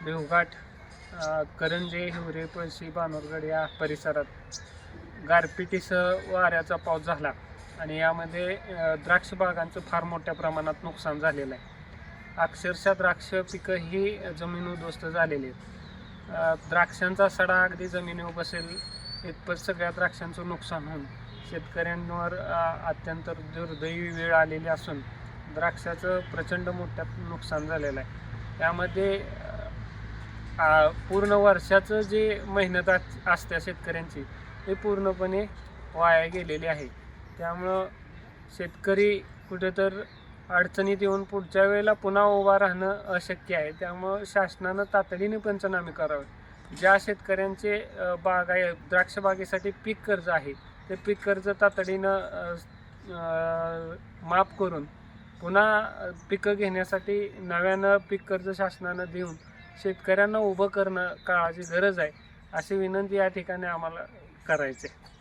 देवघाट, करंजे, हिवरे, पळशी, बानोरगड या परिसरात गारपिटीसह वाऱ्याचा पाऊस झाला आणि यामध्ये द्राक्ष बागांचं फार मोठ्या प्रमाणात नुकसान झालेलं आहे. अक्षरशः द्राक्ष पिकं ही जमीन उद्ध्वस्त झालेली आहेत. द्राक्षांचा सडा अगदी जमिनीवर बसेल इतपत सगळ्या द्राक्षांचं नुकसान होऊन शेतकऱ्यांवर अत्यंत दुर्दैवी वेळ आलेली असून द्राक्षाचं प्रचंड मोठ्या नुकसान झालेलं आहे. त्यामध्ये पूर्ण वर्षाचं जे मेहनत असते शेतकऱ्यांची ते पूर्णपणे वाया गेलेली आहे. त्यामुळं शेतकरी कुठेतर अडचणीत येऊन पुढच्या वेळेला पुन्हा उभा राहणं अशक्य आहे. त्यामुळं शासनानं तातडीने पंचनामे करावे. ज्या शेतकऱ्यांचे द्राक्ष बागेसाठी पीक कर्ज आहे ते पीक कर्ज तातडीनं माफ करून पुन्हा पिकं घेण्यासाठी नव्यानं पीक कर्ज शासनानं देऊन शेतकऱ्यांना उभं करणं काळाची गरज आहे, अशी विनंती या ठिकाणी आम्हाला करायची आहे.